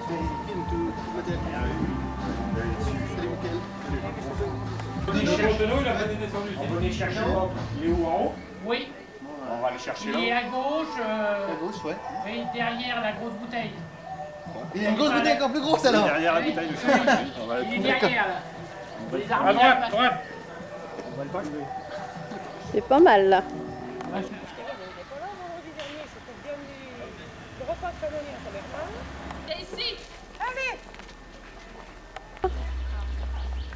On venait chercher l'autre. Il est où, en haut? Oui. On va aller chercher Il est l'autre. à gauche, À gauche, ouais. et derrière la grosse bouteille. Il y a une grosse bouteille encore plus grosse alors. Derrière la Oui, bouteille de oui, chien. On va il est le derrière là. Les À armes droite, droite. On va le prendre. C'est pas mal là. Et ici, allez.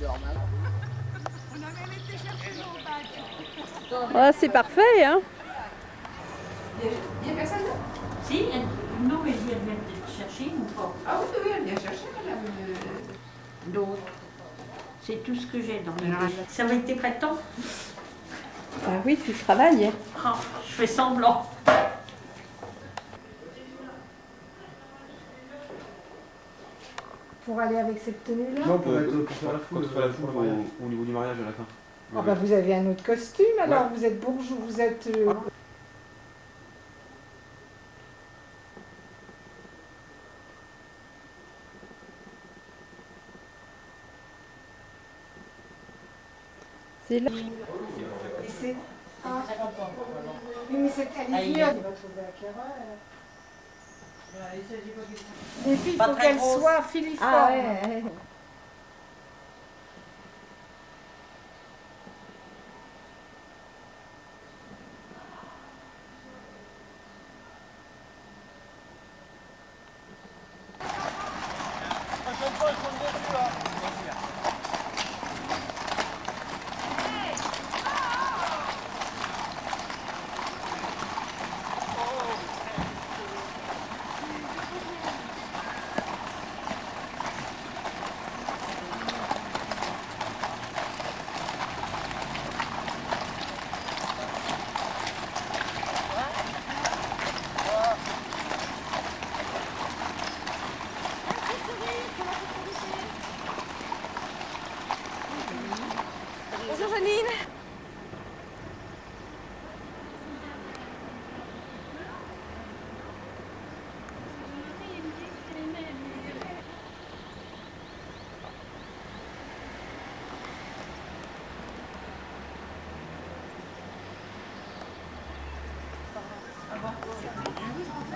On a même été chercher nos badges. Ah, c'est parfait, hein? Il y a personne là? Si, non, mais elle vient te chercher ou pas? Ah oui, oui, elle vient chercher madame. D'autres. C'est tout ce que j'ai dans les règles. Ça va être tes printemps? Ah oui, tu travailles. Oh, je fais semblant. Pour aller avec cette tenue-là? Non, pour faire la foule, au niveau du mariage à la fin. Ah bah vous avez un autre costume alors, vous êtes bourgeois, vous êtes... C'est là. Et c'est... Ah. Oui, mais c'est elle est venue, elle va trouver Akira. Les filles, il faut qu'elles soient filiformes. Ah ouais. Bonjour Janine.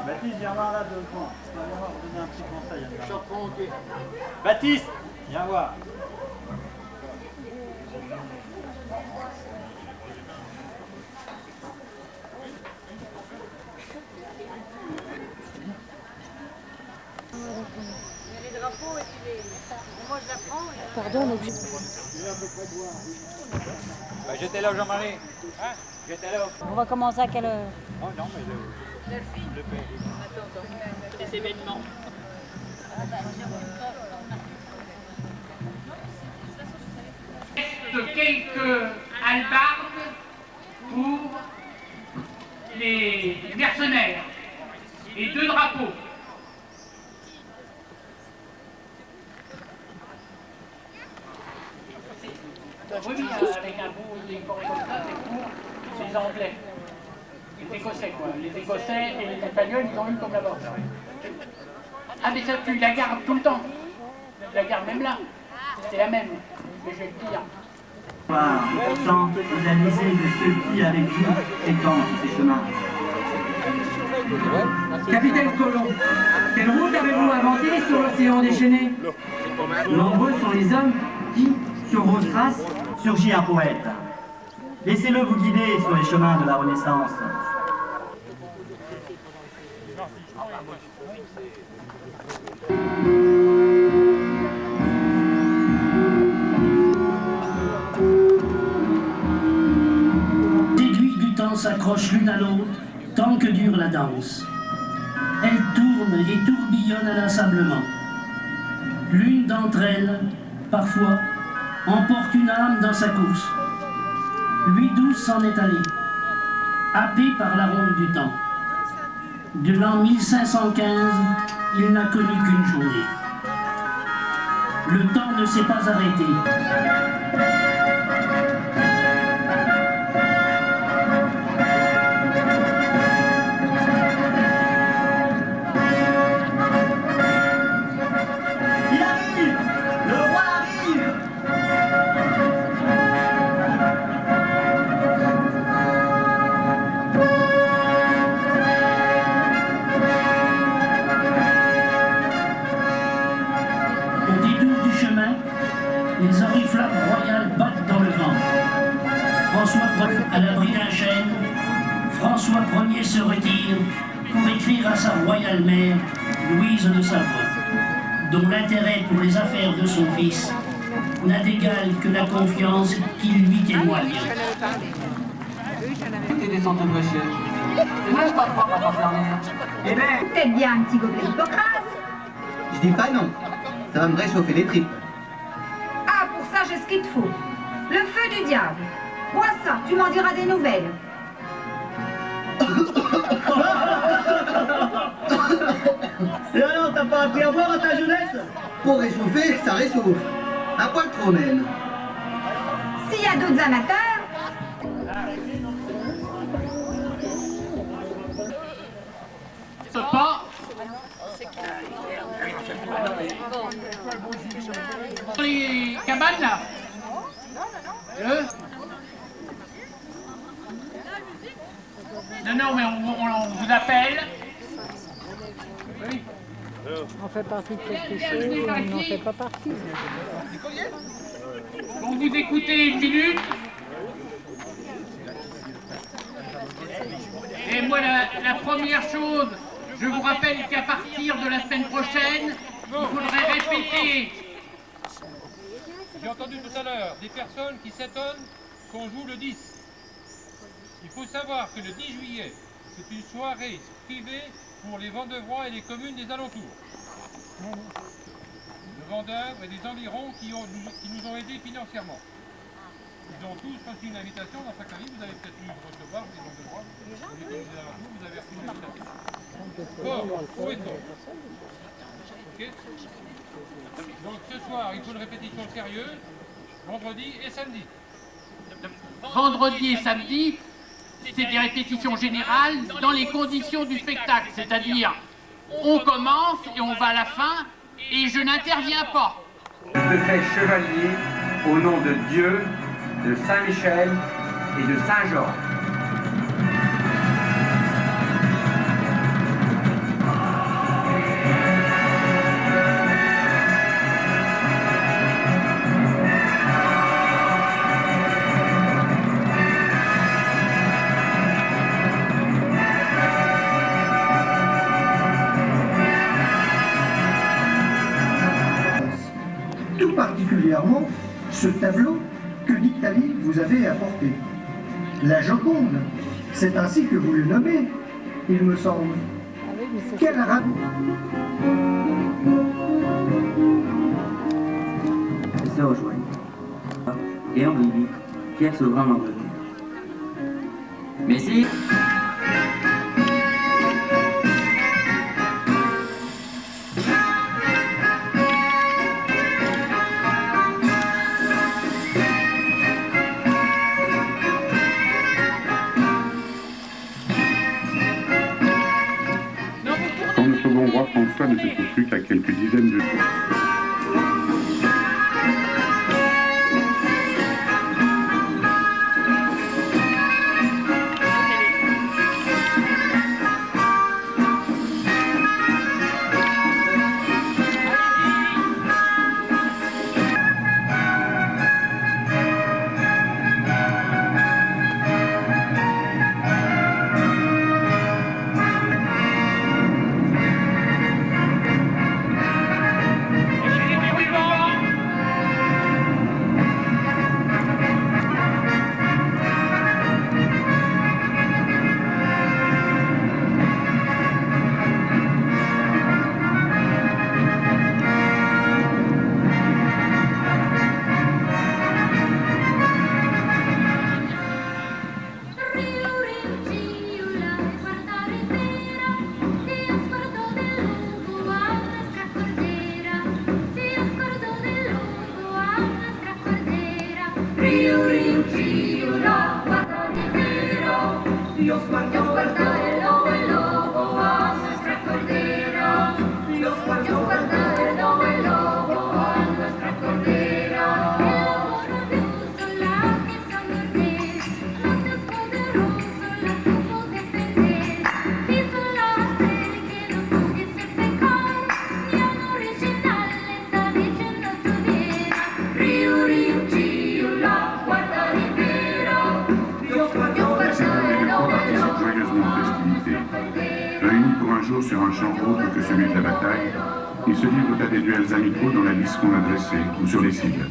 Baptiste, viens voir là devant. Viens voir, donner un petit conseil. Baptiste, viens voir. Les drapeaux et puis les... Moi je la prends. Pardon, donc J'étais là, Jean-Marie. Hein? J'étais là. On va commencer à quelle heure? Oh non, mais le père. des événements. Quelques hallebardes pour les mercenaires et 2 drapeaux. Oui, avec un bout des corps comme ça, c'est les Anglais. Les Écossais, quoi. Les Écossais et les Espagnols, ils ont une comme là-bas. Ah, mais ça, tu la gardes tout le temps. Tu la gardes même là. C'est la même. Mais je vais le dire. Sans réaliser de ceux qui, avec vous, étendent ces chemins. Capitaine Colomb, quelle route avez-vous inventée sur l'océan déchaîné? Nombreux sont les hommes qui, sur vos traces, surgit un poète. Laissez-le vous guider sur les chemins de la Renaissance. S'accrochent l'une à l'autre tant que dure la danse. Elles tournent et tourbillonnent inlassablement. L'une d'entre elles, parfois, emporte une âme dans sa course. Louis XII s'en est allé, happé par la ronde du temps. De l'an 1515, il n'a connu qu'une journée. Le temps ne s'est pas arrêté. les oriflammes royales battent dans le vent. François Ier, à l'abri d'un chêne, François Ier se retire pour écrire à sa royale mère, Louise de Savoie, dont l'intérêt pour les affaires de son fils n'a d'égal que la confiance qu'il lui témoigne. T'es descendu de siège. C'est même pas fort, ma dernière. Eh ben, Peut-être bien un petit gobelet d'hypocrate. Je dis pas non. Ça va me réchauffer les tripes. Ah, pour ça, j'ai ce qu'il te faut. Le feu du diable. Bois ça, tu m'en diras des nouvelles. et alors, t'as pas appris à boire à ta jeunesse? Pour réchauffer, ça réchauffe. Un poil trop même. S'il y a d'autres amateurs, Pas. Les cabanes là. Non, mais on vous appelle. Oui. On fait partie de quelque chose ou on n'en fait pas partie. Pour vous écouter une minute. Et moi, la première chose, je vous rappelle qu'à partir de la semaine prochaine, il faudrait répéter. J'ai entendu tout à l'heure des personnes qui s'étonnent qu'on joue le 10. Il faut savoir que le 10 juillet, c'est une soirée privée pour les Vendevrois et les communes des alentours. De Vendeuvre et des environs qui nous ont aidés financièrement. Ils ont tous reçu une invitation dans chaque année. Vous avez peut-être pu recevoir les Vendevrois et les communes des alentours, vous avez reçu une invitation. Or, où est-on? Okay. Donc ce soir, il faut une répétition sérieuse, vendredi et samedi. Vendredi et samedi, c'est des répétitions générales dans les conditions du spectacle. C'est-à-dire, on commence et on va à la fin et je n'interviens pas. Je te fais chevalier au nom de Dieu, de Saint-Michel et de Saint-Georges. Tout particulièrement ce tableau que d'Italie vous avez apporté. La Joconde, c'est ainsi que vous le nommez, il me semble. Quel rapport? Se rejoignent. Et en Libye, Pierre souverain d'Angleterre. Mais si... Quand le second roi François ne se trouve plus qu'à quelques dizaines de jours. Dios guarda el lobo a nuestra cordera. Dios guarda el lobo a nuestra cordera. El lobo rabioso la quiso morder, mas es poderoso, la supo defender. Quiso hacer que no pudiese pecar, y al original esta dicha no tuviera. un champ autre que celui de la bataille, ils se livrent à des duels amicaux dans la liste qu'on a dressée ou sur les cibles.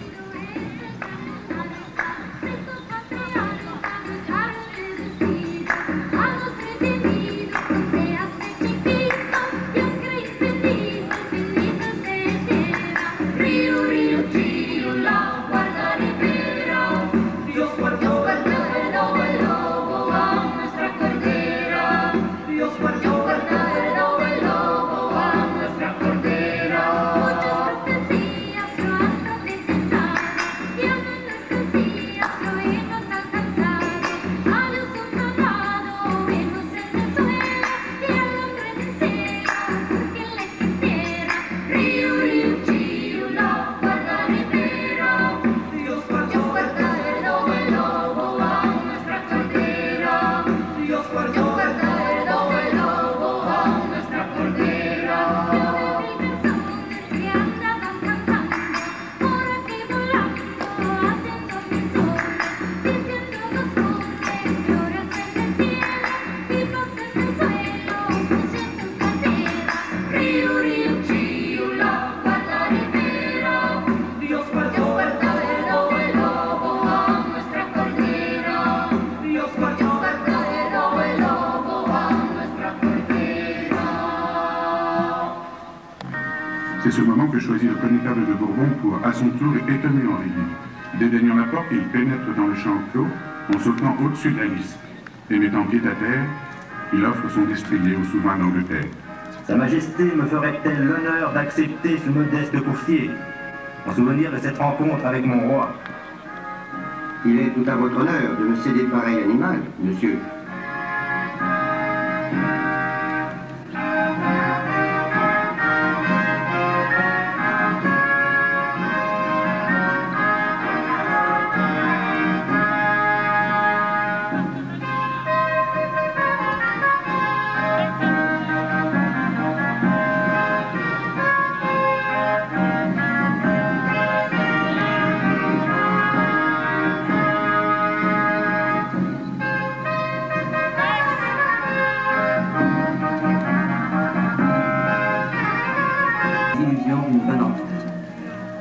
C'est ce moment que choisit le connétable de Bourbon pour, à son tour, étonner Henri. Dédaignant la porte, il pénètre dans le champ clos en sautant au-dessus de la liste. Et mettant pied à terre, il offre son destrier au souverain d'Angleterre. Sa Majesté me ferait-elle l'honneur d'accepter ce modeste coursier, en souvenir de cette rencontre avec mon roi? Il est tout à votre honneur de me céder pareil animal, monsieur.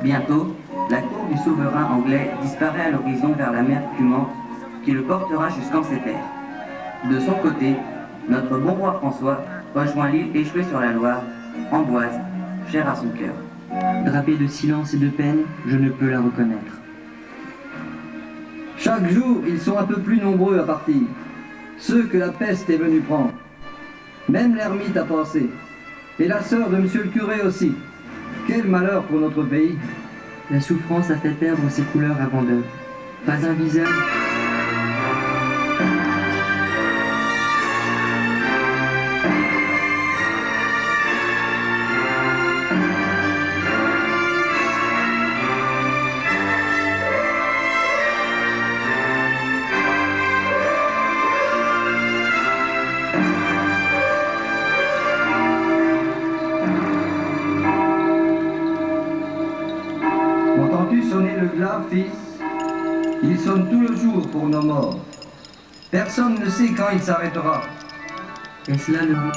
Bientôt, la cour du souverain anglais disparaît à l'horizon vers la mer fumante qui le portera jusqu'en ces terres. De son côté, notre bon roi François rejoint l'île échouée sur la Loire, Amboise, chère à son cœur. Drapée de silence et de peine, je ne peux la reconnaître. Chaque jour, ils sont un peu plus nombreux à partir, ceux que la peste est venue prendre. Même l'ermite a passé, et la sœur de monsieur le curé aussi. Quel malheur pour notre pays! La souffrance a fait perdre ses couleurs avant d'heure. Pas un visage. Entends-tu sonner le glas, fils? Il sonne tout le jour pour nos morts. Personne ne sait quand il s'arrêtera. Est-ce là le but?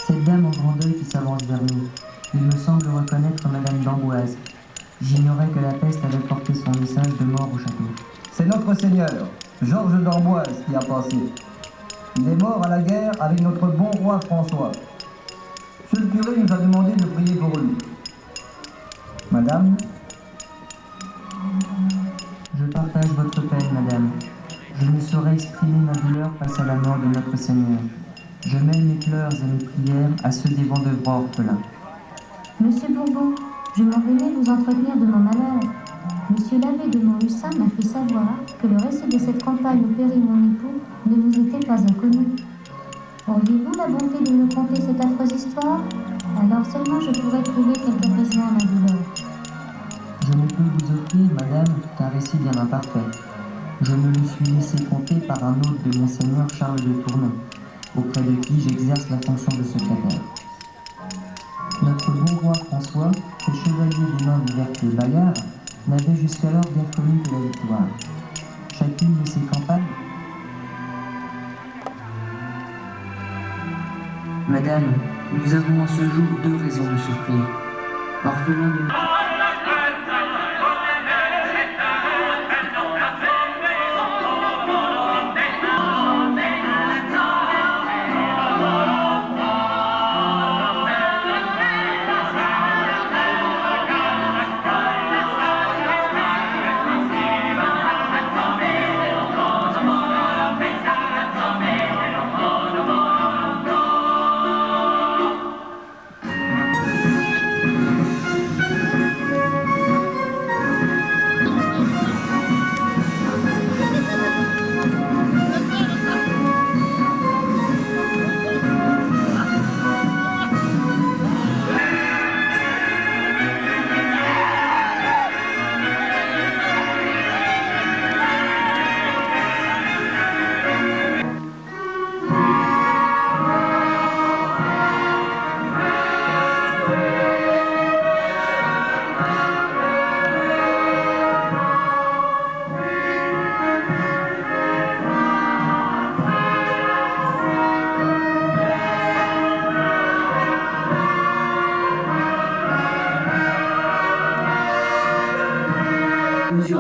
Cette dame en grand deuil qui s'avance vers nous. Il me semble reconnaître Madame d'Amboise. J'ignorais que la peste avait porté son message de mort au château. C'est notre seigneur, Georges d'Amboise, qui a passé. Il est mort à la guerre avec notre bon roi François. Monsieur le curé nous a demandé de prier pour lui. Madame? Je partage votre peine, madame. Je ne saurais exprimer ma douleur face à la mort de notre Seigneur. Je mêle mes pleurs et mes prières à ceux des Vendevrois orphelins. Monsieur Bourbon, je m'en venais vous entretenir de mon malheur. Monsieur l'abbé de Montluçon m'a fait savoir que le récit de cette campagne où périt mon époux ne vous était pas inconnu. Auriez-vous la bonté de me conter cette affreuse histoire? Alors seulement je pourrais trouver quelque apaisement à ma douleur. Je ne peux vous offrir, madame, qu'un récit bien imparfait. Je me le suis laissé conter par un hôte de Monseigneur Charles de Tournon, auprès de qui j'exerce la fonction de secrétaire. Notre bon roi François, que chevalier des mains de Berthier Bayard, n'avait jusqu'alors guère connu que la victoire. Chacune de ses campagnes. Madame, nous avons en ce jour 2 raisons de souffrir. Orphelin de...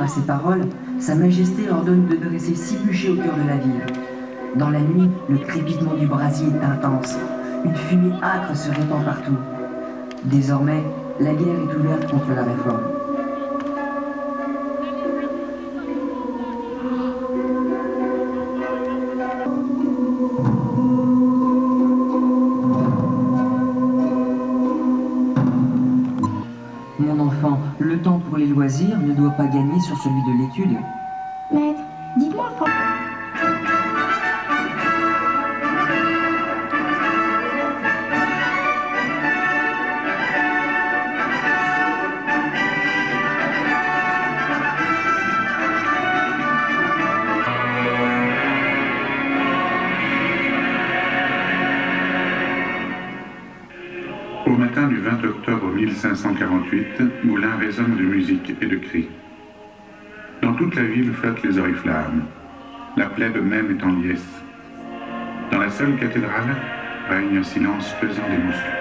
À ces paroles, Sa Majesté ordonne de dresser 6 bûchers au cœur de la ville. Dans la nuit, le crépitement du brasier est intense. Une fumée âcre se répand partout. Désormais, la guerre est ouverte contre la réforme. Mon enfant, le temps pour les loisirs ne doit pas gagner sur celui de l'étude. Maître, dites-moi, Au matin du 20 octobre 1548, Moulins résonne de musique et de cris. Dans toute la ville flottent les oriflammes. La plèbe même est en liesse. Dans la seule cathédrale règne un silence pesant d'émotion.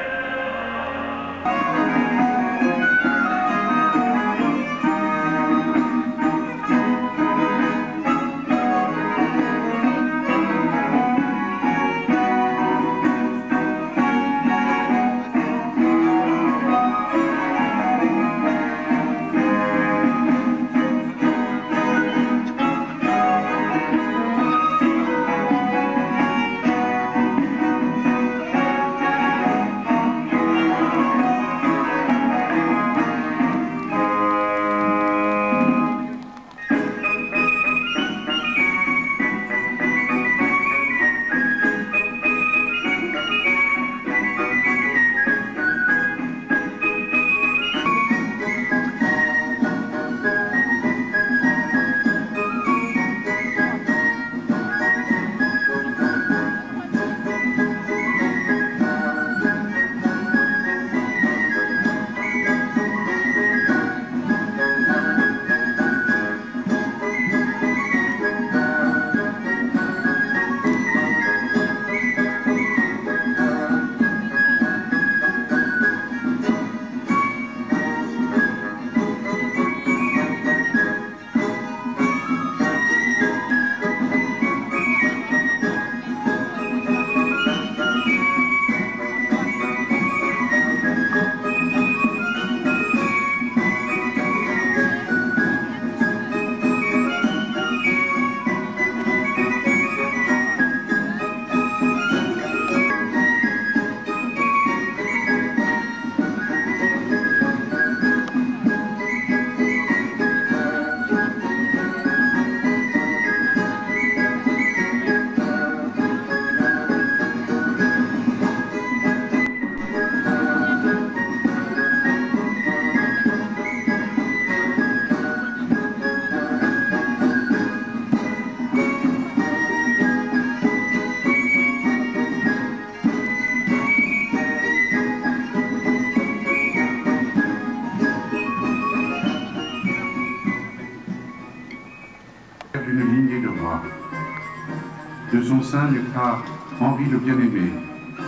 son sein naîtra Henri le Bien-Aimé,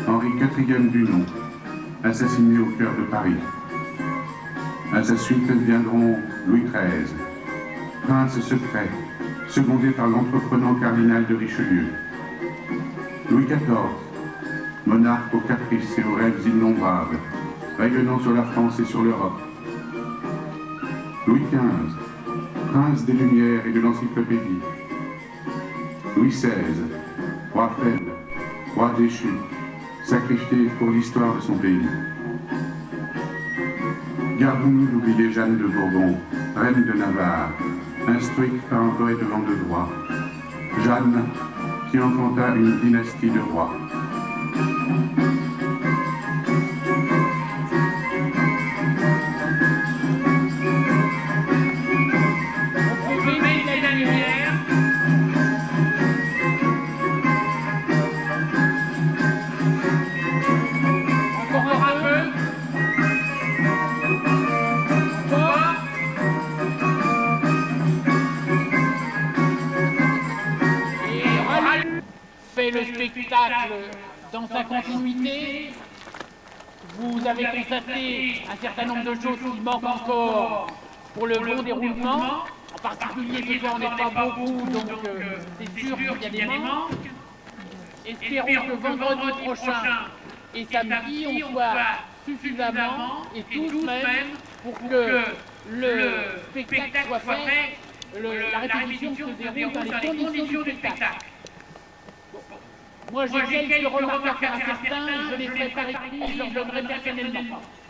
Henri IV du nom, assassiné au cœur de Paris. À sa suite viendront Louis XIII, prince secret, secondé par l'entreprenant cardinal de Richelieu. Louis XIV, monarque aux caprices et aux rêves innombrables, rayonnant sur la France et sur l'Europe. Louis XV, prince des Lumières et de l'Encyclopédie. Louis XVI, roi faible, roi déchu, sacrifié pour l'histoire de son pays. Gardons-nous d'oublier Jeanne de Bourbon, reine de Navarre, instruite par un poète vent de droit. Jeanne, qui enfanta une dynastie de rois. Fait le spectacle dans sa continuité. Vous avez constaté un certain nombre de choses qui manquent encore pour le bon déroulement. En particulier, ce soir, on n'est pas beaucoup, donc c'est sûr qu'il y a des manques. Espérons que vendredi prochain et samedi, on soit suffisamment et tous même pour que le spectacle soit fait, la répétition se déroule dans les conditions du spectacle. Moi, j'ai quelques remarques à faire à certains, je les ferai par écrit, je leur donnerai personnellement.